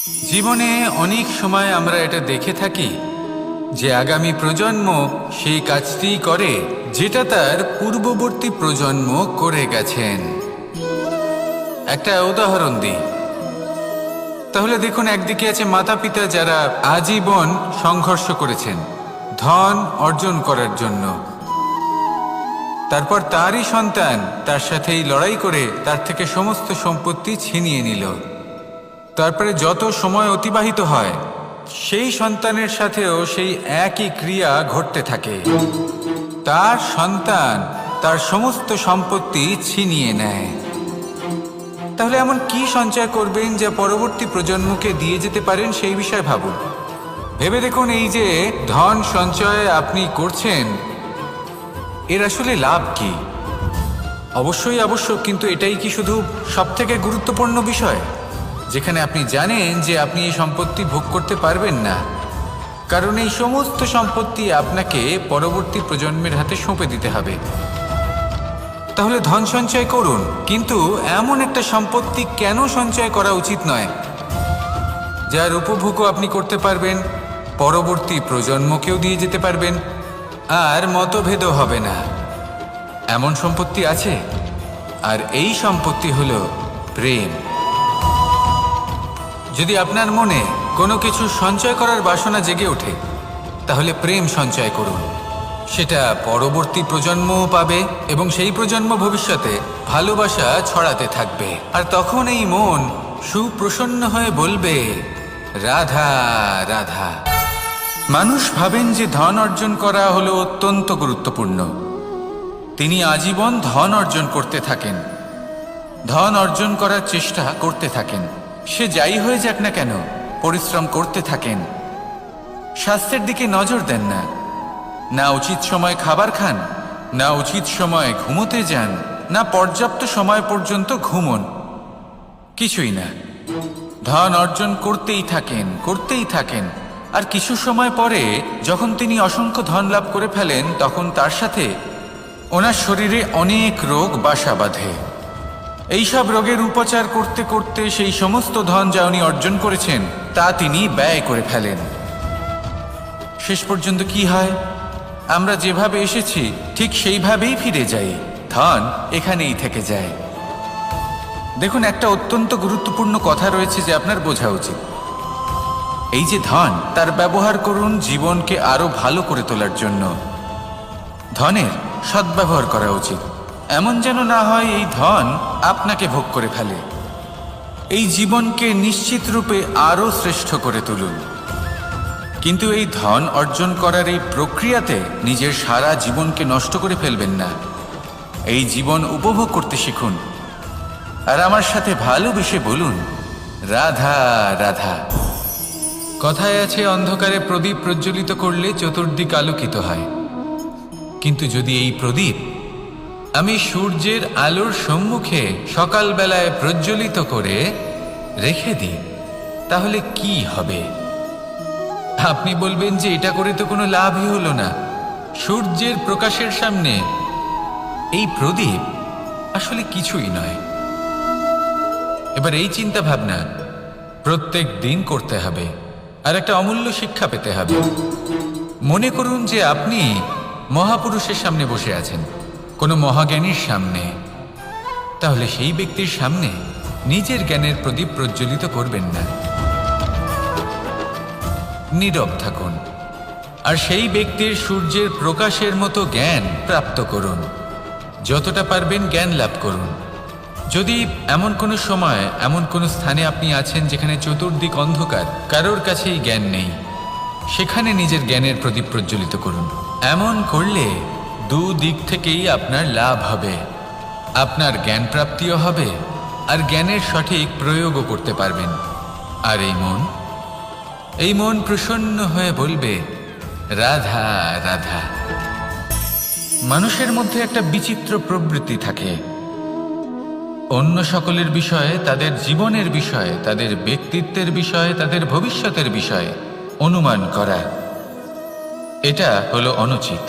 জীবনে অনেক সময় আমরা এটা দেখে থাকি যে আগামী প্রজন্ম সেই কাজটিই করে যেটা তার পূর্ববর্তী প্রজন্ম করে গেছেন। একটা উদাহরণ দিই, তাহলে দেখুন, একদিকে আছে মাতা পিতা যারা আজীবন সংঘর্ষ করেছেন ধন অর্জন করার জন্য। তারপর তারই সন্তান তার সাথেই লড়াই করে তার থেকে সমস্ত সম্পত্তি ছিনিয়ে নিল। তারপরে যত সময় অতিবাহিত হয় সেই সন্তানের সাথেও সেই একই ক্রিয়া ঘটতে থাকে। তার সন্তান তার সমস্ত সম্পত্তি ছিনিয়ে নেয়। তাহলে এমন কি সঞ্চয় করবেন যা পরবর্তী প্রজন্মকে দিয়ে যেতে পারেন সেই বিষয়ে ভাবুন। ভেবে দেখুন, এই যে ধন সঞ্চয় আপনি করছেন এর আসলে লাভ কি? অবশ্যই আবশ্যক, কিন্তু এটাই কি শুধু সবথেকে গুরুত্বপূর্ণ বিষয় যেখানে আপনি জানেন যে আপনি এই সম্পত্তি ভোগ করতে পারবেন না, কারণ এই সমস্ত সম্পত্তি আপনাকে পরবর্তী প্রজন্মের হাতে সঁপে দিতে হবে। তাহলে ধন সঞ্চয় করুন, কিন্তু এমন একটা সম্পত্তি কেন সঞ্চয় করা উচিত নয় যার উপভোগও আপনি করতে পারবেন, পরবর্তী প্রজন্মকেও দিয়ে যেতে পারবেন, আর মতভেদও হবে না। এমন সম্পত্তি আছে, আর এই সম্পত্তি হলো প্রেম। যদি আপনার মনে কোনো কিছু সঞ্চয় করার বাসনা জেগে ওঠে, তাহলে প্রেম সঞ্চয় করুন। সেটা পরবর্তী প্রজন্মও পাবে এবং সেই প্রজন্ম ভবিষ্যতে ভালোবাসা ছড়াতে থাকবে। আর তখন এই মন সুপ্রসন্ন হয়ে বলবে, রাধা রাধা। মানুষ ভাবেন যে ধন অর্জন করা হলো অত্যন্ত গুরুত্বপূর্ণ। তিনি আজীবন ধন অর্জন করতে থাকেন, ধন অর্জন করার চেষ্টা করতে থাকেন। সে যাই হয়ে যাক না কেন, পরিশ্রম করতে থাকেন। স্বাস্থ্যের দিকে নজর দেন না, না উচিত সময় খাবার খান, না উচিত সময় ঘুমোতে যান, না পর্যাপ্ত সময় পর্যন্ত ঘুমন, কিছুই না। ধন অর্জন করতেই থাকেন, করতেই থাকেন। আর কিছু সময় পরে যখন তিনি অসংখ্য ধন লাভ করে ফেলেন, তখন তার সাথে ওনার শরীরে অনেক রোগ বাসা বাঁধে। এইসব রোগের উপচার করতে করতে সেই সমস্ত ধন যা উনি অর্জন করেছেন তা তিনি ব্যয় করে ফেলেন। শেষ পর্যন্ত কি হয়? আমরা যেভাবে এসেছি ঠিক সেইভাবেই ফিরে যাই, ধন এখানেই থেকে যায়। দেখুন, একটা অত্যন্ত গুরুত্বপূর্ণ কথা রয়েছে যে আপনার বোঝা উচিত। এই যে ধন, তার ব্যবহার করুন জীবনকে আরো ভালো করে তোলার জন্য। ধনের সদ্ব্যবহার করা উচিত, এমন যেন না হয় এই ধন আপনাকে ভোগ করে ফেলে। এই জীবনকে নিশ্চিত রূপে আরো শ্রেষ্ঠ করে তুলুন, কিন্তু এই ধন অর্জন করার এই প্রক্রিয়াতে নিজের সারা জীবনকে নষ্ট করে ফেলবেন না। এই জীবন উপভোগ করতে শিখুন, আর আমার সাথে ভালোবেসে বলুন, রাধা রাধা। কথায় আছে, অন্ধকারে প্রদীপ প্রজ্বলিত করলে চতুর্দিক আলোকিত হয়। কিন্তু যদি এই প্রদীপ আমি সূর্যের আলোর সম্মুখে সকালবেলায় প্রজ্বলিত করে রেখে দিই, তাহলে কি হবে? আপনি বলবেন যে এটা করে তো কোনো লাভই হলো না। সূর্যের প্রকাশের সামনে এই প্রদীপ আসলে কিছুই নয়। এবার এই চিন্তা ভাবনা প্রত্যেক দিন করতে হবে, আর একটা অমূল্য শিক্ষা পেতে হবে। মনে করুন যে আপনি মহাপুরুষের সামনে বসে আছেন, কোনো মহাজ্ঞানীর সামনে। তাহলে সেই ব্যক্তির সামনে নিজের জ্ঞানের প্রদীপ প্রজ্বলিত করবেন না, নীরব থাকুন, আর সেই ব্যক্তির সূর্যের প্রকাশের মতো জ্ঞান প্রাপ্ত করুন। যতটা পারবেন জ্ঞান লাভ করুন। যদি এমন কোনো সময়, এমন কোনো স্থানে আপনি আছেন যেখানে চতুর্দিক অন্ধকার, কারোর কাছেই জ্ঞান নেই, সেখানে নিজের জ্ঞানের প্রদীপ প্রজ্বলিত করুন। এমন করলে দুদিক থেকেই আপনার লাভ হবে। আপনার জ্ঞান প্রাপ্তিও হবে, আর জ্ঞানের সঠিক প্রয়োগও করতে পারবেন। আর এই মন প্রসন্ন হয়ে বলবে, রাধা রাধা। মানুষের মধ্যে একটা বিচিত্র প্রবৃত্তি থাকে, অন্য সকলের বিষয়ে, তাদের জীবনের বিষয়ে, তাদের ব্যক্তিত্বের বিষয়ে, তাদের ভবিষ্যতের বিষয়ে অনুমান করা। এটা হলো অনুচিত।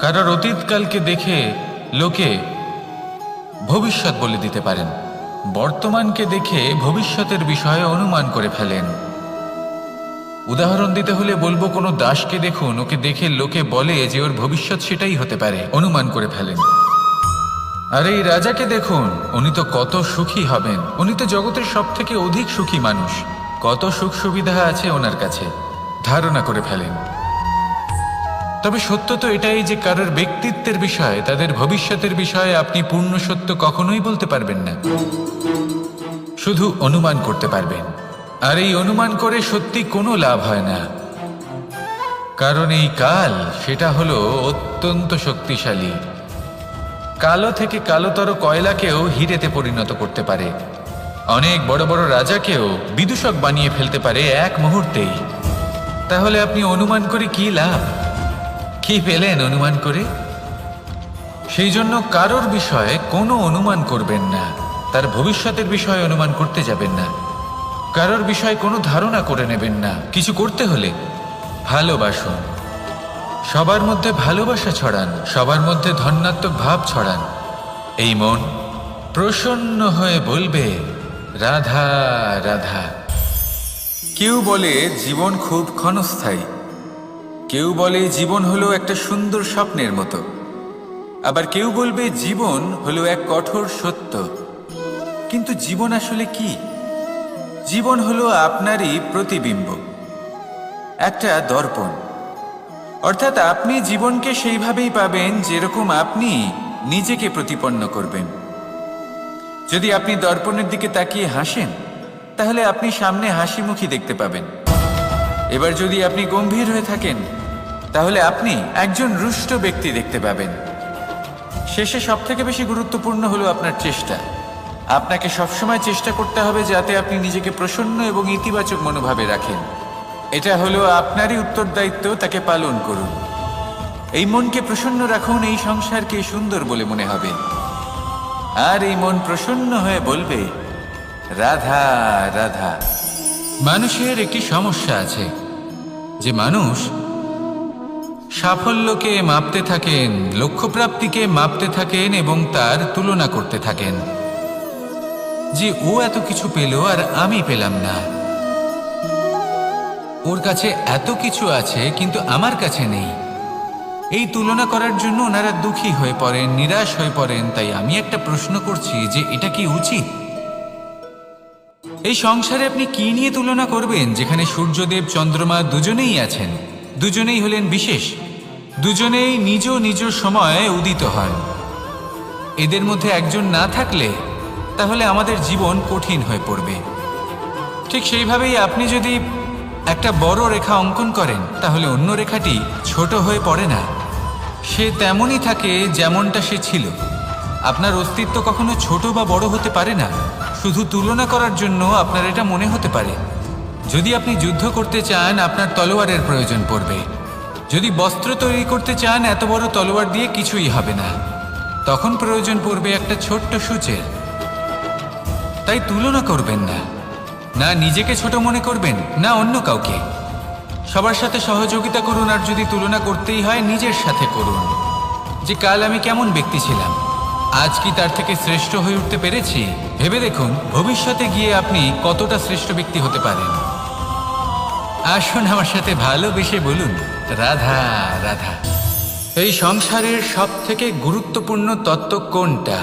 কারোর অতীতকালকে দেখে লোকে ভবিষ্যৎ বলে দিতে পারেন, বর্তমানকে দেখে ভবিষ্যতের বিষয়ে অনুমান করে ফেলেন। উদাহরণ দিতে হলে বলবো, কোনো দাসকে দেখুন, ওকে দেখে লোকে বলে যে ওর ভবিষ্যৎ সেটাই হতে পারে, অনুমান করে ফেলেন। আর এই রাজাকে দেখুন, উনি তো কত সুখী হবেন, উনি তো জগতের সব থেকে অধিক সুখী মানুষ, কত সুখ সুবিধা আছে ওনার কাছে, ধারণা করে ফেলেন। তবে সত্য তো এটাই যে কারোর ব্যক্তিত্বের বিষয়ে, তাদের ভবিষ্যতের বিষয়ে আপনি পূর্ণ সত্য কখনোই বলতে পারবেন না, শুধু অনুমান করতে পারবেন। আর এই অনুমান করে সত্যি কোনো লাভ হয় না, কারণ এই কাল সেটা হলো অত্যন্ত শক্তিশালী। কালো থেকে কালোতর কয়লাকেও হিরেতে পরিণত করতে পারে, অনেক বড় বড় রাজাকেও বিদূষক বানিয়ে ফেলতে পারে এক মুহূর্তেই। তাহলে আপনি অনুমান করে কি লাভ? কি পেলেন অনুমান করে? সেই জন্য কারোর বিষয়ে কোনো অনুমান করবেন না, তার ভবিষ্যতের বিষয়ে অনুমান করতে যাবেন না, কারোর বিষয়ে কোনো ধারণা করে নেবেন না। কিছু করতে হলে ভালোবাসুন, সবার মধ্যে ভালোবাসা ছড়ান, সবার মধ্যে ধন্যাত্মক ভাব ছড়ান। এই মন প্রসন্ন হয়ে বলবে রাধা রাধা। কেউ বলে জীবন খুব ক্ষণস্থায়ী, কেউ বলে জীবন হলো একটা সুন্দর স্বপ্নের মতো, আবার কেউ বলবে জীবন হলো এক কঠোর সত্য। কিন্তু জীবন আসলে কি? জীবন হলো আপনারই প্রতিবিম্ব, একটা দর্পণ। অর্থাৎ আপনি জীবনকে সেইভাবেই পাবেন যেরকম আপনি নিজেকে প্রতিপন্ন করবেন। যদি আপনি দর্পণের দিকে তাকিয়ে হাসেন, তাহলে আপনি সামনে হাসি মুখী দেখতে পাবেন। এবার যদি আপনি গম্ভীর হয়ে থাকেন, তাহলে আপনি একজন রুষ্ট ব্যক্তি দেখতে পাবেন। শেষে সবথেকে বেশি গুরুত্বপূর্ণ হলো আপনার চেষ্টা। আপনাকে সবসময় চেষ্টা করতে হবে যাতে আপনি নিজেকে প্রসন্ন এবং ইতিবাচক মনোভাবে রাখেন। এটা হলো আপনারই উত্তরদায়িত্ব, তাকে পালন করুন। এই মনকে প্রসন্ন রাখুন, এই সংসারকে সুন্দর বলে মনে হবে। আর এই মন প্রসন্ন হয়ে বলবে রাধা রাধা। মানুষের একটি সমস্যা আছে যে মানুষ সাফল্যকে মাপতে থাকেন, লক্ষ্যপ্রাপ্তিকে মাপতে থাকেন এবং তার তুলনা করতে থাকেন যে ও এত কিছু পেল আর আমি পেলাম না, ওর কাছে এত কিছু আছে কিন্তু আমার কাছে নেই। এই তুলনা করার জন্য ওনারা দুঃখী হয়ে পড়েন, নিরাশ হয়ে পড়েন। তাই আমি একটা প্রশ্ন করছি যে এটা কি উচিত? এই সংসারে আপনি কি নিয়ে তুলনা করবেন, যেখানে সূর্যদেব চন্দ্রমা দুজনেই আছেন, দুজনেই হলেন বিশেষ, দুজনেই নিজ নিজ সময়ে উদিত হন। এদের মধ্যে একজন না থাকলে তাহলে আমাদের জীবন কঠিন হয়ে পড়বে। ঠিক সেইভাবেই আপনি যদি একটা বড় রেখা অঙ্কন করেন, তাহলে অন্য রেখাটি ছোট হয়ে পড়ে না, সে তেমনই থাকে যেমনটা সে ছিল। আপনার অস্তিত্ব কখনো ছোট বা বড় হতে পারে না, শুধু তুলনা করার জন্য আপনার এটা মনে হতে পারে। যদি আপনি যুদ্ধ করতে চান, আপনার তলোয়ারের প্রয়োজন পড়বে। যদি বস্ত্র তৈরি করতে চান, এত বড় তলোয়ার দিয়ে কিছুই হবে না, তখন প্রয়োজন পড়বে একটা ছোট্ট সূচের। তাই তুলনা করবেন না, না নিজেকে ছোট মনে করবেন, না অন্য কাউকে। সবার সাথে সহযোগিতা করুন, আর যদি তুলনা করতেই হয় নিজের সাথে করুন, যে কাল আমি কেমন ব্যক্তি ছিলাম, আজ কি তার থেকে শ্রেষ্ঠ হয়ে উঠতে পেরেছি। ভেবে দেখুন ভবিষ্যতে গিয়ে আপনি কতটা শ্রেষ্ঠ ব্যক্তি হতে পারেন। আসুন আমার সাথে ভালোবেসে বলুন রাধা রাধা। এই সংসারের সব থেকে গুরুত্বপূর্ণ তত্ত্ব কোনটা?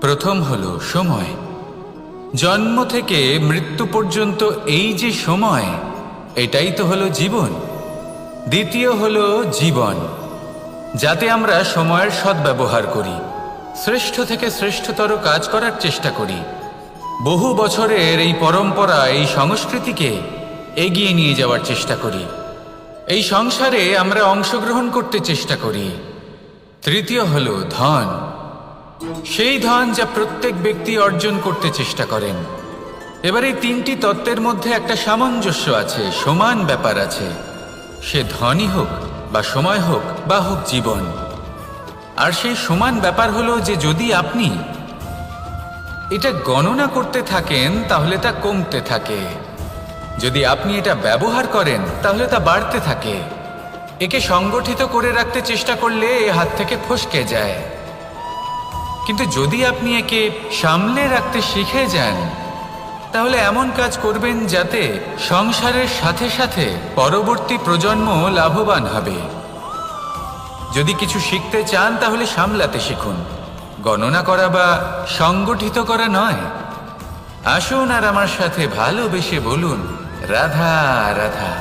প্রথম হলো সময়। জন্ম থেকে মৃত্যু পর্যন্ত এই যে সময়, এটাই তো হলো জীবন। দ্বিতীয় হলো জীবন, যাতে আমরা সময়ের সদ্ব্যবহার করি, শ্রেষ্ঠ থেকে শ্রেষ্ঠতর কাজ করার চেষ্টা করি। বহু বছরের এই পরম্পরা, এই সংস্কৃতিকে এগিয়ে নিয়ে যাওয়ার চেষ্টা করি। এই সংসারে আমরা অংশগ্রহণ করতে চেষ্টা করি। তৃতীয় হলো ধন, সেই ধন যা প্রত্যেক ব্যক্তি অর্জন করতে চেষ্টা করেন। এবার এই তিনটি তত্ত্বের মধ্যে একটা সামঞ্জস্য আছে, সমান ব্যাপার আছে, সে ধনই হোক বা সময় হোক বা হোক জীবন। আর সেই সমান ব্যাপার হলো যে যদি আপনি এটা গণনা করতে থাকেন, তাহলে তা কমতে থাকে। যদি আপনি এটা ব্যবহার করেন, তাহলে তা বাড়তে থাকে। একে সংগঠিত করে রাখতে চেষ্টা করলে এ হাত থেকে ফসকে যায়। কিন্তু যদি আপনি একে সামলে রাখতে শিখে যান, তাহলে এমন কাজ করবেন যাতে সংসারের সাথে সাথে পরবর্তী প্রজন্ম লাভবান হবে। যদি কিছু শিখতে চান তাহলে সামলাতে শিখুন, গণনা করা বা সংগঠিত করা নয়। আসুন আর আমার সাথে ভালোবেসে বলুন, রাধা রাধা।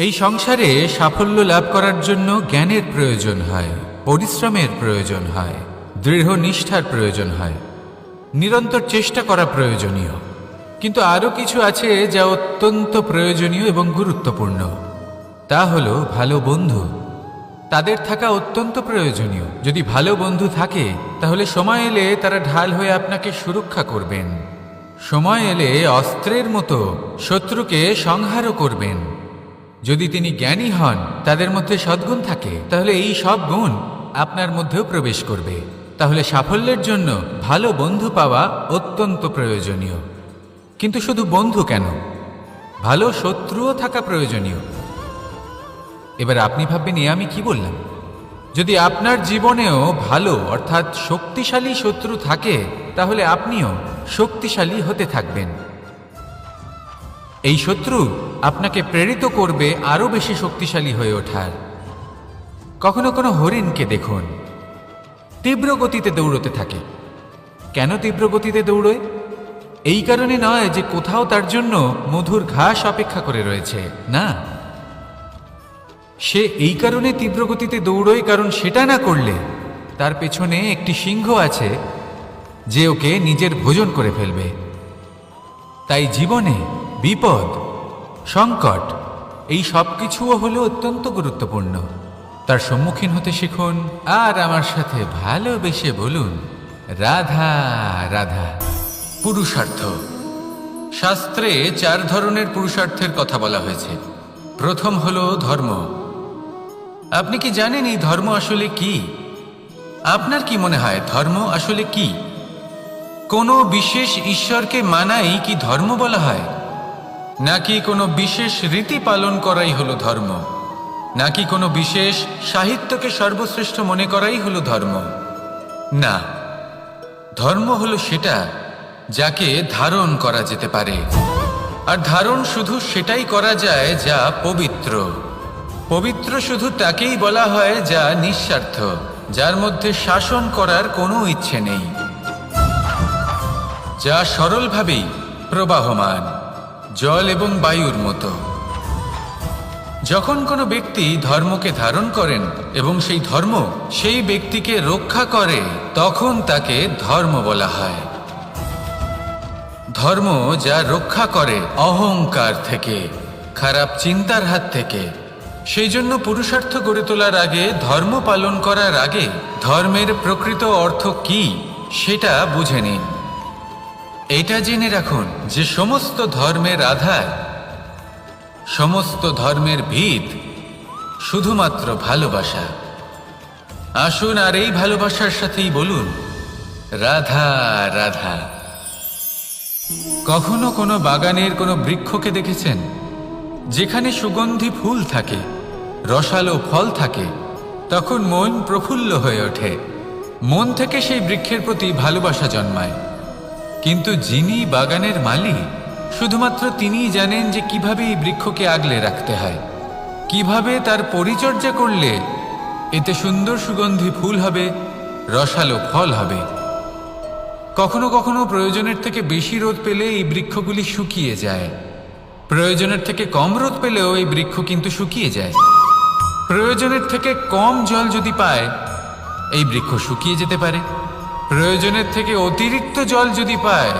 এই সংসারে সাফল্য লাভ করার জন্য জ্ঞানের প্রয়োজন হয়, পরিশ্রমের প্রয়োজন হয়, দৃঢ় নিষ্ঠার প্রয়োজন হয়, নিরন্তর চেষ্টা করা প্রয়োজনীয়। কিন্তু আরও কিছু আছে যা অত্যন্ত প্রয়োজনীয় এবং গুরুত্বপূর্ণ। তা হলো ভালো বন্ধু। তাদের থাকা অত্যন্ত প্রয়োজনীয়। যদি ভালো বন্ধু থাকে তাহলে সময় এলে তারা ঢাল হয়ে আপনাকে সুরক্ষা করবেন। সময় এলে অস্ত্রের মতো শত্রুকে সংহারও করবেন। যদি তিনি জ্ঞানী হন, তাদের মধ্যে সদ্গুণ থাকে, তাহলে এই সব গুণ আপনার মধ্যেও প্রবেশ করবে। তাহলে সাফল্যের জন্য ভালো বন্ধু পাওয়া অত্যন্ত প্রয়োজনীয়। কিন্তু শুধু বন্ধু কেন, ভালো শত্রুও থাকা প্রয়োজনীয়। এবার আপনি ভাববেন, আমি কি বললাম? যদি আপনার জীবনেও ভালো অর্থাৎ শক্তিশালী শত্রু থাকে, তাহলে আপনিও শক্তিশালী হতে থাকবেন। এই শত্রু আপনাকে প্রেরিত করবে আরো বেশি শক্তিশালী হয়ে ওঠার। কখনো কোনো হরিণকে দেখুন, তীব্র গতিতে দৌড়তে থাকে। কেন তীব্র গতিতে দৌড়য়? এই কারণে নয় যে কোথাও তার জন্য মধুর ঘাস অপেক্ষা করে রয়েছে, না। সে এই কারণে তীব্র গতিতে দৌড়য় কারণ সেটা না করলে তার পেছনে একটি সিংহ আছে যে ওকে নিজের ভোজন করে ফেলবে। তাই জীবনে বিপদ, সংকট, এই সব কিছুও হলো অত্যন্ত গুরুত্বপূর্ণ। তার সম্মুখীন হতে শিখুন আর আমার সাথে ভালোবেসে বলুন, রাধা রাধা। পুরুষার্থ। শাস্ত্রে 4 ধরনের পুরুষার্থের কথা বলা হয়েছে। প্রথম হলো ধর্ম। আপনি কি জানেন এই ধর্ম আসলে কি? আপনার কি মনে হয় ধর্ম আসলে কি? কোনো বিশেষ ঈশ্বরকে মানাই কি ধর্ম বলা হয়? নাকি কোনো বিশেষ রীতি পালন করাই হলো ধর্ম? নাকি কোনো বিশেষ সাহিত্যকে সর্বশ্রেষ্ঠ মনে করাই হলো ধর্ম? না, ধর্ম হলো সেটা যাকে ধারণ করা যেতে পারে। আর ধারণ শুধু সেটাই করা যায় যা পবিত্র। পবিত্র শুধু তাকেই বলা হয় যা নিঃস্বার্থ, যার মধ্যে শাসন করার কোনো ইচ্ছে নেই, যা সরলভাবেই প্রবাহমান, জল এবং বায়ুর মতো। যখন কোনো ব্যক্তি ধর্মকে ধারণ করেন এবং সেই ধর্ম সেই ব্যক্তিকে রক্ষা করে, তখন তাকে ধর্ম বলা হয়। ধর্ম যা রক্ষা করে অহংকার থেকে, খারাপ চিন্তার হাত থেকে। সেই জন্য পুরুষার্থ গড়ে তোলার আগে, ধর্ম পালন করার আগে ধর্মের প্রকৃত অর্থ কি সেটা বুঝে নিন। এটা জেনে রাখুন যে সমস্ত ধর্মের আধার, সমস্ত ধর্মের ভিত শুধুমাত্র ভালোবাসা। আসুন আর এই ভালোবাসার সাথেই বলুন, রাধা রাধা। কখনো কোনো বাগানের কোনো বৃক্ষকে দেখেছেন যেখানে সুগন্ধি ফুল থাকে, রসালো ফল থাকে? তখন মন প্রফুল্ল হয়ে ওঠে, মন থেকে সেই বৃক্ষের প্রতি ভালোবাসা জন্মায়। কিন্তু যিনি বাগানের মালিক, শুধুমাত্র তিনিই জানেন যে কিভাবে এই বৃক্ষকে আগলে রাখতে হয়, কিভাবে তার পরিচর্যা করলে এতে সুন্দর সুগন্ধি ফুল হবে, রসালো ফল হবে। কখনো কখনো প্রয়োজনের থেকে বেশি রোদ পেলে এই বৃক্ষগুলি শুকিয়ে যায়। প্রয়োজনের থেকে কম রোদ পেলেও এই বৃক্ষ কিন্তু শুকিয়ে যায়। প্রয়োজনের থেকে কম জল যদি পায়, এই বৃক্ষ শুকিয়ে যেতে পারে। প্রয়োজনের থেকে অতিরিক্ত জল যদি পায়,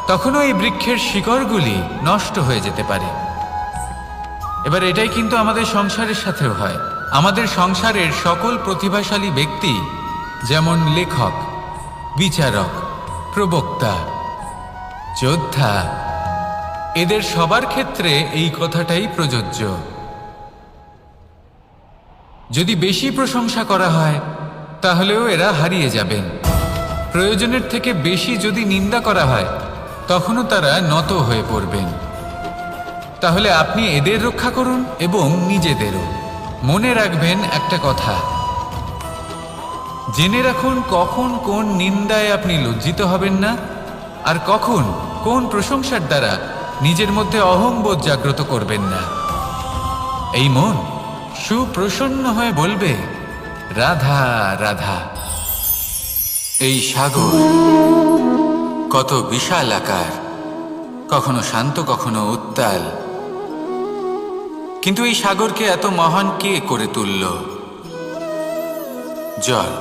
তখনও এই বৃক্ষের শিকড়গুলি নষ্ট হয়ে যেতে পারে। এবার এটাই কিন্তু আমাদের সংসারের সাথেও হয়। আমাদের সংসারের সকল প্রতিভাশালী ব্যক্তি, যেমন লেখক, বিচারক, প্রবক্তা, যোদ্ধা, এদের সবার ক্ষেত্রে এই কথাটাই প্রযোজ্য। যদি বেশি প্রশংসা করা হয় তাহলেও এরা হারিয়ে যাবেন। প্রয়োজনের থেকে বেশি যদি নিন্দা করা হয়, তখনও তারা নত হয়ে পড়বেন। তাহলে আপনি এদের রক্ষা করুন এবং নিজেদেরও। মনে রাখবেন একটা কথা, জেনে রাখুন কখন কোন নিন্দায় আপনি লজ্জিত হবেন না, আর কখন কোন প্রশংসার দ্বারা নিজের মধ্যে অহংবোধ জাগ্রত করবেন না। এই মন সুপ্রসন্ন হয়ে বলবে, রাধা রাধা। এই সাগর কত বিশাল আকার, কখনো শান্ত কখনো উত্তাল, কিন্তু এই সাগরকে এত মহান কে করে তুলল? জল।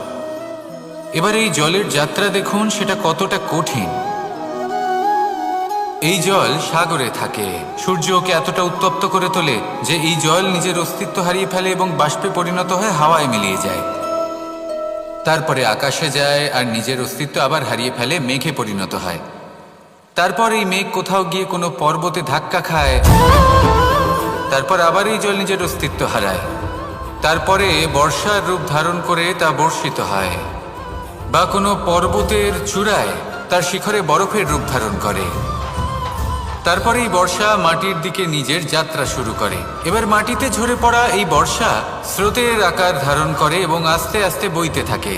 এবার এই জলের যাত্রা দেখুন, সেটা কতটা কঠিন। এই জল সাগরে থাকে, সূর্য ওকে এতটা উত্তপ্ত করে তোলে যে এই জল নিজের অস্তিত্ব হারিয়ে ফেলে এবং বাষ্পে পরিণত হয়ে হাওয়ায় মিলিয়ে যায়। তারপরে আকাশে যায় আর নিজের অস্তিত্ব আবার হারিয়ে ফেলে, মেঘে পরিণত হয়। তারপর এই মেঘ কোথাও গিয়ে কোনো পর্বতে ধাক্কা খায়, তারপর আবার এই জল নিজের অস্তিত্ব হারায়। তারপরে বর্ষার রূপ ধারণ করে তা বর্ষিত হয়, বা কোনো পর্বতের চূড়ায় তার শিখরে বরফের রূপ ধারণ করে। তারপরে এই বর্ষা মাটির দিকে নিজের যাত্রা শুরু করে। এবার মাটিতে ঝরে পড়া এই বর্ষা স্রোতের আকার ধারণ করে এবং আস্তে আস্তে বইতে থাকে।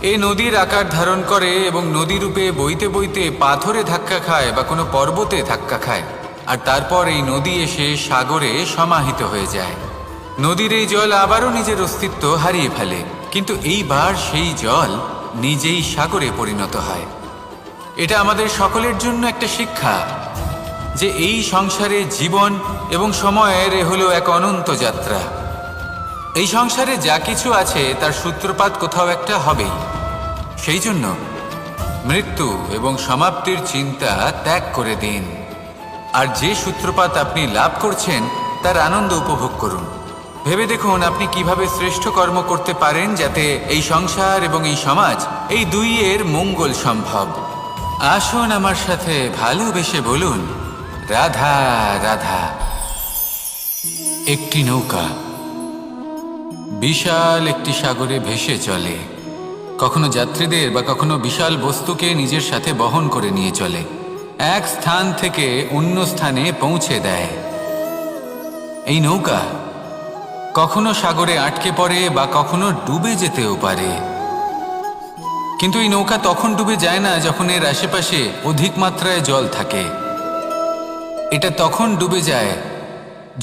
এই নদীর আকার ধারণ করে এবং নদী রূপে বইতে বইতে পাথরে ধাক্কা খায় বা কোনো পর্বতে ধাক্কা খায়, আর তারপর এই নদী এসে সাগরে সমাহিত হয়ে যায়। নদীর এই জল আবারও নিজের অস্তিত্ব হারিয়ে ফেলে, কিন্তু এইবার সেই জল নিজেই সাগরে পরিণত হয়। এটা আমাদের সকলের জন্য একটা শিক্ষা যে এই সংসারে জীবন এবং সময়ের হলো এক অনন্ত যাত্রা। এই সংসারে যা কিছু আছে তার সূত্রপাত কোথাও একটা হবেই। সেই জন্য মৃত্যু এবং সমাপ্তির চিন্তা ত্যাগ করে দিন, আর যে সূত্রপাত আপনি লাভ করছেন তার আনন্দ উপভোগ করুন। ভেবে দেখুন আপনি কিভাবে শ্রেষ্ঠ কর্ম করতে পারেন যাতে এই সংসার এবং এই সমাজ এই দুইয়ের মঙ্গল সম্ভব। আসুন আমার সাথে ভালোবেসে বলুন, রাধা রাধা। একটি নৌকা বিশাল একটি সাগরে ভেসে চলে, কখনো যাত্রীদের বা কখনো বিশাল বস্তুকে নিজের সাথে বহন করে নিয়ে চলে, এক স্থান থেকে অন্য স্থানে পৌঁছে দেয়। এই নৌকা কখনো সাগরে আটকে পড়ে বা কখনো ডুবে যেতেও পারে, কিন্তু এই নৌকা তখন ডুবে যায় না যখন এর আশেপাশে অধিক মাত্রায় জল থাকে। এটা তখন ডুবে যায়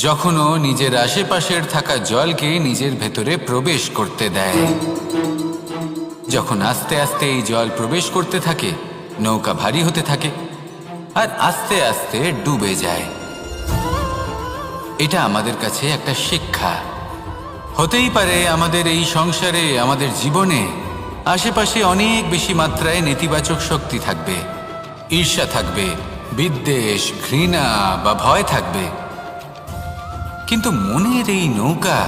যখন ও নিজের আশেপাশের থাকা জলকে নিজের ভেতরে প্রবেশ করতে দেয়। যখন আস্তে আস্তে এই জল প্রবেশ করতে থাকে, নৌকা ভারী হতে থাকে আর আস্তে আস্তে ডুবে যায়। এটা আমাদের কাছে একটা শিক্ষা। হতেই পারে আমাদের এই সংসারে, আমাদের জীবনে আশেপাশে অনেক বেশি মাত্রায় নেতিবাচক শক্তি থাকবে, ঈর্ষা থাকবে, বিদ্বেষ, ঘৃণা বা ভয় থাকবে, কিন্তু মনের এই নৌকা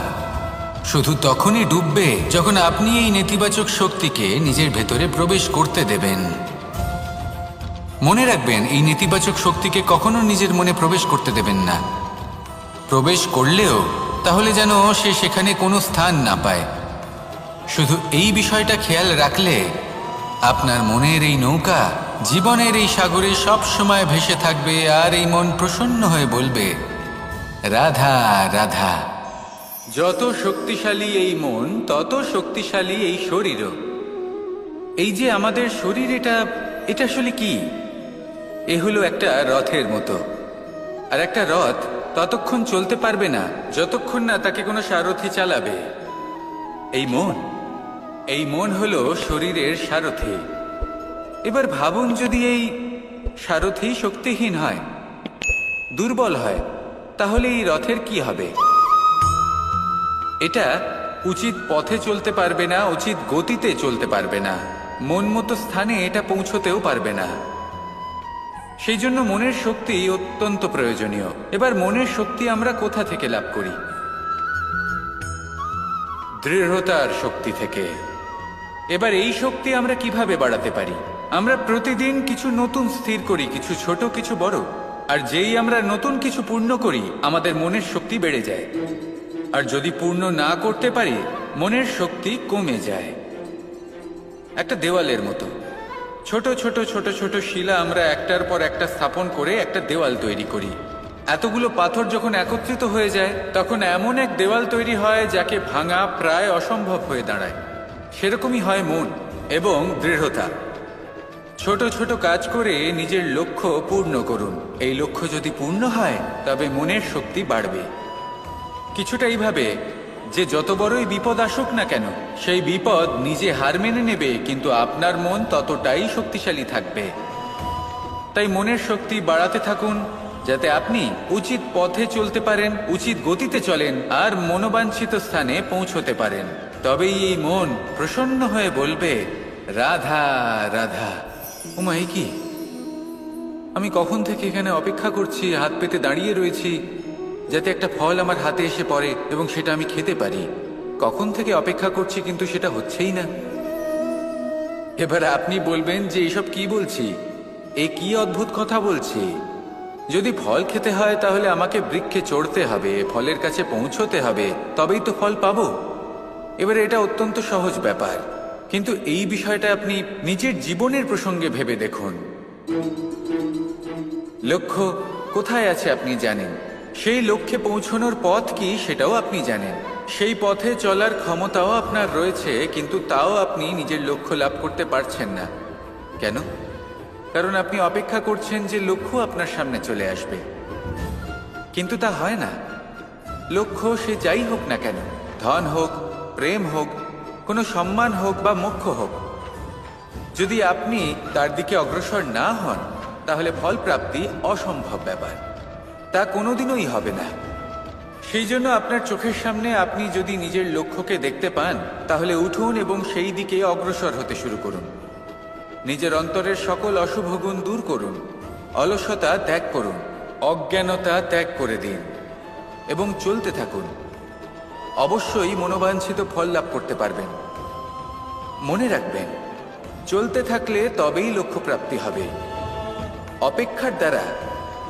শুধু তখনই ডুববে যখন আপনি এই নেতিবাচক শক্তিকে নিজের ভেতরে প্রবেশ করতে দেবেন। মনে রাখবেন, এই নেতিবাচক শক্তিকে কখনো নিজের মনে প্রবেশ করতে দেবেন না। প্রবেশ করলেও তাহলে যেন সে সেখানে কোনো স্থান না পায়। শুধু এই বিষয়টা খেয়াল রাখলে আপনার মনের এই নৌকা জীবনের এই সাগরে সব সময় ভেসে থাকবে, আর এই মন প্রসন্ন হয়ে বলবে, রাধা রাধা। যত শক্তিশালী এই মন, তত শক্তিশালী এই শরীরও। এই যে আমাদের শরীর, এটা আসলে কি? এ হলো একটা রথের মতো, আর একটা রথ ততক্ষণ চলতে পারবে না যতক্ষণ না তাকে কোনো সারথি চালাবে। এই মন হলো শরীরের সারথি। এবার ভাবুন, যদি এই সারথি শক্তিহীন হয়, দুর্বল হয়, তাহলে এই রথের কি হবে? এটা উচিত পথে চলতে পারবে না, উচিত গতিতে চলতে পারবে না, মন মতো স্থানে এটা পৌঁছতেও পারবে না। সেই জন্য মনের শক্তি অত্যন্ত প্রয়োজনীয়। এবার মনের শক্তি আমরা কোথা থেকে লাভ করি? দৃঢ়তার শক্তি থেকে। এবার এই শক্তি আমরা কিভাবে বাড়াতে পারি? আমরা প্রতিদিন কিছু নতুন স্থির করি, কিছু ছোট কিছু বড়, আর যেই আমরা নতুন কিছু পূর্ণ করি আমাদের মনের শক্তি বেড়ে যায়। আর যদি পূর্ণ না করতে পারি, মনের শক্তি কমে যায়। একটা দেওয়ালের মতো ছোট ছোট ছোট ছোট শিলা আমরা একটার পর একটা স্থাপন করে একটা দেওয়াল তৈরি করি। এতগুলো পাথর যখন একত্রিত হয়ে যায় তখন এমন এক দেওয়াল তৈরি হয় যাকে ভাঙা প্রায় অসম্ভব হয়ে দাঁড়ায়। সেরকমই হয় মন এবং দৃঢ়তা। ছোট ছোট কাজ করে নিজের লক্ষ্য পূর্ণ করুন। এই লক্ষ্য যদি পূর্ণ হয় তবে মনের শক্তি বাড়বে। কিছুটা এইভাবে যে যত বড়ই বিপদ আসুক না কেন, সেই বিপদ নিজে হার মেনে নেবে, কিন্তু আপনার মন ততটাই শক্তিশালী থাকবে। তাই মনের শক্তি বাড়াতে থাকুন, যাতে আপনি উচিত পথে চলতে পারেন, উচিত গতিতে চলেন আর মনোবাঞ্ছিত স্থানে পৌঁছতে পারেন। তবেই এই মন প্রসন্ন হয়ে বলবে, রাধা রাধা। উমা, এই কি? আমি কখন থেকে এখানে অপেক্ষা করছি, হাত পেতে দাঁড়িয়ে রয়েছি যাতে একটা ফল আমার হাতে এসে পড়ে এবং সেটা আমি খেতে পারি। কখন থেকে অপেক্ষা করছি, কিন্তু সেটা হচ্ছেই না। এবার আপনি বলবেন যে এসব কি বলছি, এ কি অদ্ভুত কথা বলছি। যদি ফল খেতে হয় তাহলে আমাকে বৃক্ষে চড়তে হবে, ফলের কাছে পৌঁছতে হবে, তবেই তো ফল পাবো। এবারে এটা অত্যন্ত সহজ ব্যাপার, কিন্তু এই বিষয়টা আপনি নিজের জীবনের প্রসঙ্গে ভেবে দেখুন। লক্ষ্য কোথায় আছে আপনি জানেন, সেই লক্ষ্যে পৌঁছানোর পথ কি সেটাও আপনি জানেন, সেই পথে চলার ক্ষমতাও আপনার রয়েছে, কিন্তু তাও আপনি নিজের লক্ষ্য লাভ করতে পারছেন না। কেন? কারণ আপনি অপেক্ষা করছেন যে লক্ষ্য আপনার সামনে চলে আসবে, কিন্তু তা হয় না। লক্ষ্য সে যাই হোক না কেন, ধন হোক, প্রেম হোক, কোনো সম্মান হোক বা মোক্ষ হোক, যদি আপনি তার দিকে অগ্রসর না হন তাহলে ফল প্রাপ্তি অসম্ভব ব্যাপার, তা কোনোদিনই হবে না। সেই জন্য আপনার চোখের সামনে আপনি যদি নিজের লক্ষ্যকে দেখতে পান তাহলে উঠুন এবং সেই দিকে অগ্রসর হতে শুরু করুন। নিজের অন্তরের সকল অশুভ গুণ দূর করুন, অলসতা ত্যাগ করুন, অজ্ঞানতা ত্যাগ করে দিন এবং চলতে থাকুন। অবশ্যই মনোবাঞ্ছিত ফল লাভ করতে পারবেন। মনে রাখবেন, চলতে থাকলে তবেই লক্ষ্য প্রাপ্তি হবে। অপেক্ষার দ্বারা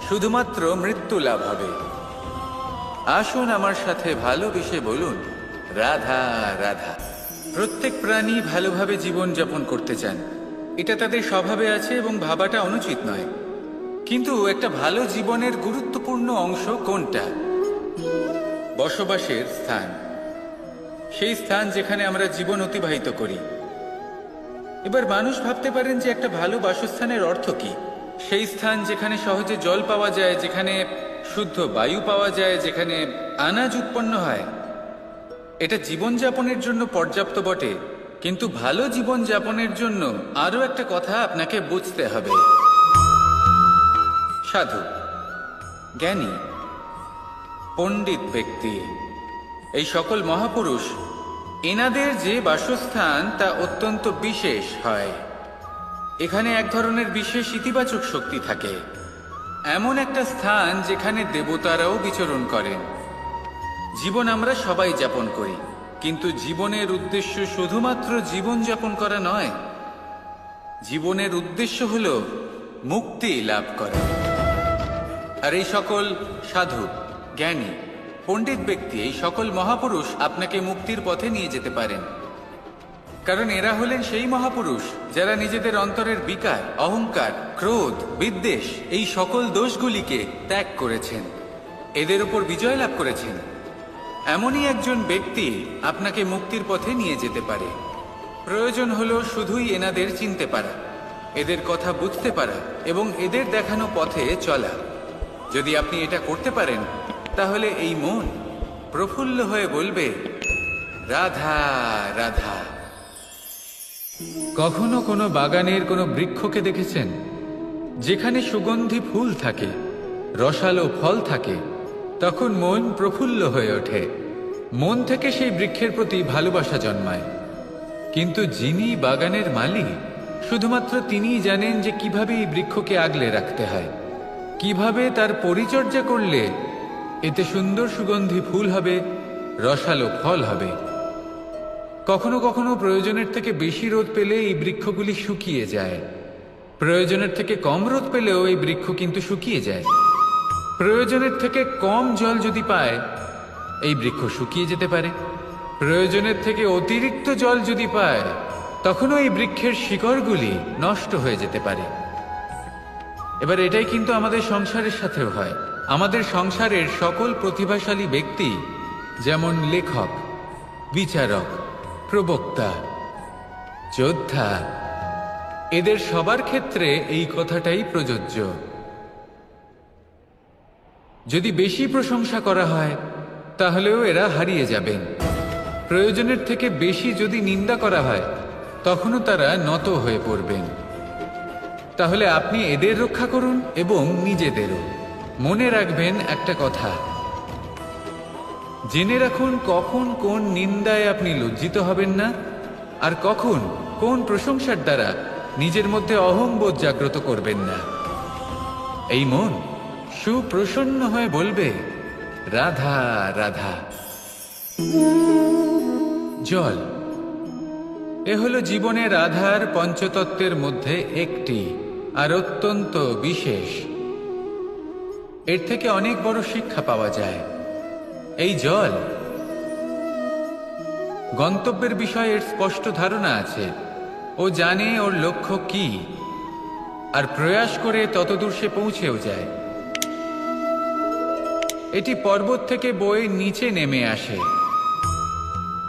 শুধুমাত্র মৃত্যু লাভ হবে। আসুন আমার সাথে ভালোবেসে বলুন, রাধা রাধা। প্রত্যেক প্রাণী ভালোভাবে জীবন যাপন করতে চান, এটা তাদের স্বভাবে আছে এবং ভাবাটা অনুচিত নয়। কিন্তু একটা ভালো জীবনের গুরুত্বপূর্ণ অংশ কোনটা? বসবাসের স্থান, সেই স্থান যেখানে আমরা জীবন অতিবাহিত করি। এবার মানুষ ভাবতে পারেন যে একটা ভালো বাসস্থানের অর্থ কি? সেই স্থান যেখানে সহজে জল পাওয়া যায়, যেখানে শুদ্ধ বায়ু পাওয়া যায়, যেখানে আনাজ উৎপন্ন হয়। এটা জীবনযাপনের জন্য পর্যাপ্ত বটে, কিন্তু ভালো জীবনযাপনের জন্য আরও একটা কথা আপনাকে বুঝতে হবে। সাধু, জ্ঞানী, পণ্ডিত ব্যক্তি, এই সকল মহাপুরুষ, এনাদের যে বাসস্থান তা অত্যন্ত বিশেষ হয়। এখানে এক ধরনের বিশেষ ইতিবাচক শক্তি থাকে, এমন একটা স্থান যেখানে দেবতারাও বিচরণ করেন। জীবন আমরা সবাই যাপন করি, কিন্তু জীবনের উদ্দেশ্য শুধুমাত্র জীবন যাপন করা নয়। জীবনের উদ্দেশ্য হল মুক্তি লাভ করা। আর এই সকল সাধু, জ্ঞানী, পণ্ডিত ব্যক্তি, এই সকল মহাপুরুষ আপনাকে মুক্তির পথে নিয়ে যেতে পারেন। কারণ এরা হলেন সেই মহাপুরুষ যারা নিজেদের অন্তরের বিকার, অহংকার, ক্রোধ, বিদ্বেষ, এই সকল দোষগুলিকে ত্যাগ করেছেন, এদের উপর বিজয় লাভ করেছেন। এমনই একজন ব্যক্তি আপনাকে মুক্তির পথে নিয়ে যেতে পারে। প্রয়োজন হলো শুধুই এনাদের চিনতে পারা, এদের কথা বুঝতে পারা এবং এদের দেখানো পথে চলা। যদি আপনি এটা করতে পারেন তাহলে এই মন প্রফুল্ল হয়ে বলবে, রাধা রাধা। কখনো কোনো বাগানের কোনো বৃক্ষকে দেখেছেন যেখানে সুগন্ধি ফুল থাকে, রসালো ফল থাকে? তখন মন প্রফুল্ল হয়ে ওঠে, মন থেকে সেই বৃক্ষের প্রতি ভালোবাসা জন্মায়। কিন্তু যিনি বাগানের মালিক, শুধুমাত্র তিনিই জানেন যে কিভাবে এই বৃক্ষকে আগলে রাখতে হয়, কিভাবে তার পরিচর্যা করলে এতে সুন্দর সুগন্ধি ফুল হবে, রসালো ফল হবে। কখনো কখনো প্রয়োজনের থেকে বেশি রোদ পেলে এই বৃক্ষগুলি শুকিয়ে যায়, প্রয়োজনের থেকে কম রোদ পেলেও এই বৃক্ষ কিন্তু শুকিয়ে যায়। প্রয়োজনের থেকে কম জল যদি পায় এই বৃক্ষ শুকিয়ে যেতে পারে, প্রয়োজনের থেকে অতিরিক্ত জল যদি পায় তখনও এই বৃক্ষের শিকড়গুলি নষ্ট হয়ে যেতে পারে। এবার এটাই কিন্তু আমাদের সংসারের সাথেও হয়। আমাদের সংসারের সকল প্রতিভাশালী ব্যক্তি, যেমন লেখক, বিচারক, প্রবক্তা, যোদ্ধা, এদের সবার ক্ষেত্রে এই কথাটাই প্রযোজ্য। যদি বেশি প্রশংসা করা হয় তাহলেও এরা হারিয়ে যাবেন। প্রয়োজনের থেকে বেশি যদি নিন্দা করা হয় তখনও তারা নত হয়ে পড়বেন। তাহলে আপনি এদের রক্ষা করুন এবং নিজেদেরও। মনে রাখবেন একটা কথা, জেনে রাখুন কখন কোন নিন্দায় আপনি লজ্জিত হবেন না, আর কখন কোন প্রশংসার দ্বারা নিজের মধ্যে অহংবোধ জাগ্রত করবেন না। এই মন সুপ্রসন্ন হয়ে বলবে, রাধা রাধা। জল, এ হলো জীবনের রাধার পঞ্চতত্ত্বের মধ্যে একটি, আর অত্যন্ত বিশেষ। এর থেকে অনেক বড় শিক্ষা পাওয়া যায়। এই জল গন্তব্যের বিষয়ে এর স্পষ্ট ধারণা আছে। ও জানে ওর লক্ষ্য কি, আর প্রয়াস করে ততদূর সে পৌঁছেও যায়। এটি পর্বত থেকে বয়ে নিচে নেমে আসে,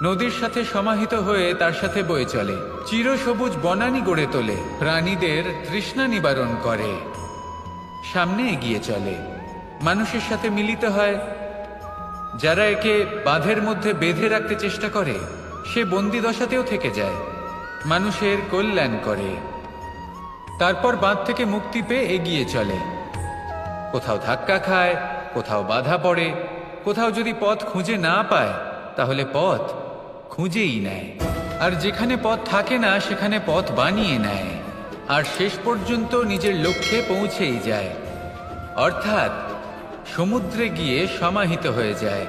নদীর সাথে সমাহিত হয়ে তার সাথে বয়ে চলে, চিরসবুজ বনানী গড়ে তোলে, প্রাণীদের তৃষ্ণা নিবারণ করে, সামনে এগিয়ে চলে, মানুষের সাথে মিলিত হয়। যারা একে বাঁধের মধ্যে বেঁধে রাখতে চেষ্টা করে সে বন্দি দশাতেও থেকে যায়, মানুষের কল্যাণ করে। তারপর বাঁধ থেকে মুক্তি পেয়ে এগিয়ে চলে, কোথাও ধাক্কা খায়, কোথাও বাধা পড়ে, কোথাও যদি পথ খুঁজে না পায় তাহলে পথ খুঁজেই নেয়, আর যেখানে পথ থাকে না সেখানে পথ বানিয়ে নেয়, আর শেষ পর্যন্ত নিজের লক্ষ্যে পৌঁছেই যায়, অর্থাৎ সমুদ্রে গিয়ে সমাহিত হয়ে যায়।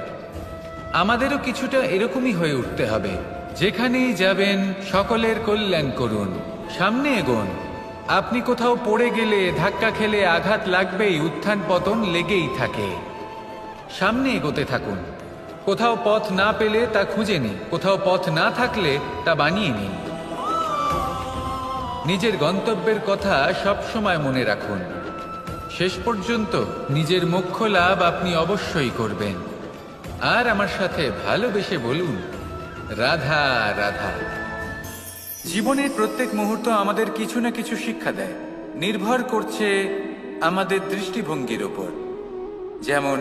আমাদেরও কিছুটা এরকমই হয়ে উঠতে হবে। যেখানেই যাবেন সকলের কল্যাণ করুন, সামনে এগোন। আপনি কোথাও পড়ে গেলে, ধাক্কা খেলে আঘাত লাগবেই, উত্থান পতন লেগেই থাকে। সামনে এগোতে থাকুন। কোথাও পথ না পেলে তা খুঁজে নিন, কোথাও পথ না থাকলে তা বানিয়ে নিন। নিজের গন্তব্যের কথা সব সময় মনে রাখুন। শেষ পর্যন্ত নিজের মোক্ষ লাভ আপনি অবশ্যই করবেন। আর আমার সাথে ভালোবেসে বলুন, রাধা রাধা। জীবনের প্রত্যেক মুহূর্ত আমাদের কিছু না কিছু শিক্ষা দেয়, নির্ভর করছে আমাদের দৃষ্টিভঙ্গির ওপর। যেমন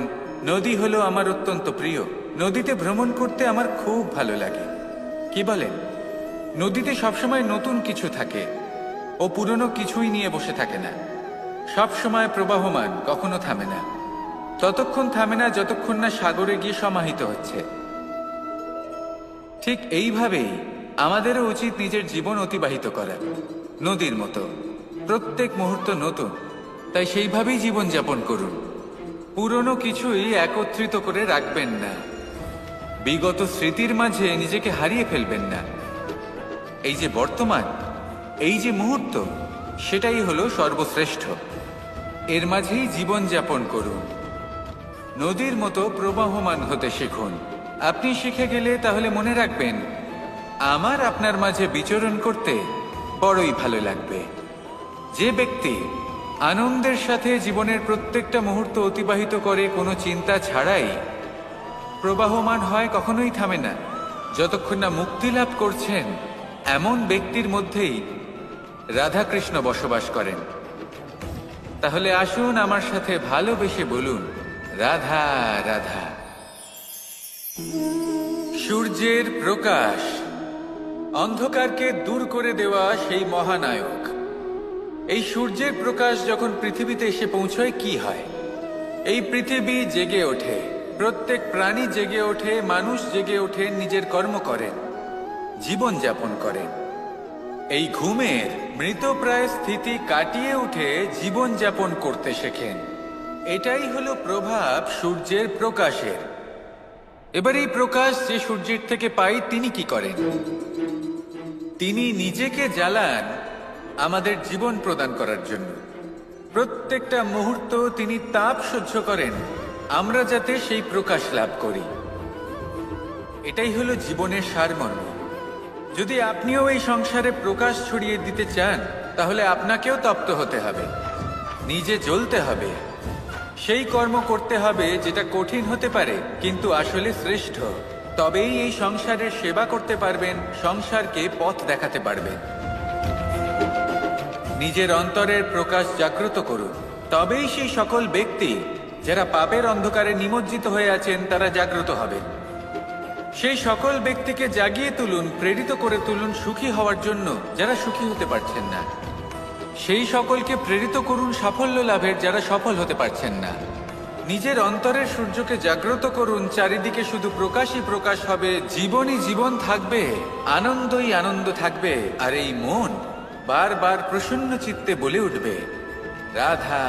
নদী হলো আমার অত্যন্ত প্রিয়, নদীতে ভ্রমণ করতে আমার খুব ভালো লাগে। কি বলেন? নদীতে সবসময় নতুন কিছু থাকে, ও পুরনো কিছুই নিয়ে বসে থাকে না, সব সময় প্রবাহমান, কখনো থামে না। ততক্ষণ থামে না যতক্ষণ না সাগরে গিয়ে সমাহিত হচ্ছে। ঠিক এইভাবেই আমাদেরও উচিত নিজের জীবন অতিবাহিত করা, নদীর মতো। প্রত্যেক মুহূর্ত নতুন, তাই সেইভাবেই জীবন যাপন করুন। পুরনো কিছুই একত্রিত করে রাখবেন না, বিগত স্মৃতির মাঝে নিজেকে হারিয়ে ফেলবেন না। এই যে বর্তমান, এই যে মুহূর্ত, সেটাই হলো সর্বশ্রেষ্ঠ। এর মাঝেই জীবন যাপন করুন, নদীর মতো প্রবাহমান হতে শিখুন। আপনি শিখে গেলে তাহলে মনে রাখবেন, আমার আপনার মাঝে বিচরণ করতে বড়ই ভালো লাগবে। যে ব্যক্তি আনন্দের সাথে জীবনের প্রত্যেকটা মুহূর্ত অতিবাহিত করে কোনো চিন্তা ছাড়াই, প্রবাহমান হয়, কখনোই থামে না, যতক্ষণ না মুক্তি লাভ করছেন, এমন ব্যক্তির মধ্যেই রাধাকৃষ্ণ বসবাস করেন। তাহলে আসুন আমার সাথে ভালোবেসে বলুন, রাধা রাধা। সূর্যের প্রকাশ, অন্ধকারকে দূর করে দেওয়া সেই মহানায়ক। এই সূর্যের প্রকাশ যখন পৃথিবীতে এসে পৌঁছয় কি হয়? এই পৃথিবী জেগে ওঠে, প্রত্যেক প্রাণী জেগে ওঠে, মানুষ জেগে ওঠে, নিজের কর্ম করেন, জীবন যাপন করেন। এই ঘুমের মৃতপ্রায় স্থিতি কাটিয়ে উঠে জীবন যাপন করতে শেখেন। এটাই হলো প্রভাব সূর্যের প্রকাশের। এবার এই প্রকাশ যে সূর্যের থেকে পাই, তিনি কি করেন? তিনি নিজেকে জ্বালান আমাদের জীবন প্রদান করার জন্য। প্রত্যেকটা মুহূর্ত তিনি তাপ সহ্য করেন, আমরা যাতে সেই প্রকাশ লাভ করি। এটাই হলো জীবনের সারমর্ম। যদি আপনিও এই সংসারে প্রকাশ ছড়িয়ে দিতে চান, তাহলে আপনাকেও তপ্ত হতে হবে, নিজে জ্বলতে হবে, সেই কর্ম করতে হবে যেটা কঠিন হতে পারে কিন্তু আসলে শ্রেষ্ঠ। তবেই এই সংসারের সেবা করতে পারবেন, সংসারকে পথ দেখাতে পারবেন। নিজের অন্তরের প্রকাশ জাগ্রত করুন, তবেই সেই সকল ব্যক্তি যারা পাপের অন্ধকারে নিমজ্জিত হয়ে আছেন তারা জাগ্রত হবেন। সেই সকল ব্যক্তিকে জাগিয়ে তুলুন, প্রেরিত করে তুলুন সুখী হওয়ার জন্য যারা সুখী হতে পারছেন না। সেই সকলকে প্রেরিত করুন সাফল্য লাভের যারা সফল হতে পারছেন না। নিজের অন্তরের সূর্যকে জাগ্রত করুন, চারিদিকে শুধু প্রকাশই প্রকাশ হবে, জীবনই জীবন থাকবে, আনন্দই আনন্দ থাকবে, আর এই মন বারবার প্রসন্ন চিত্তে বলে উঠবে রাধা।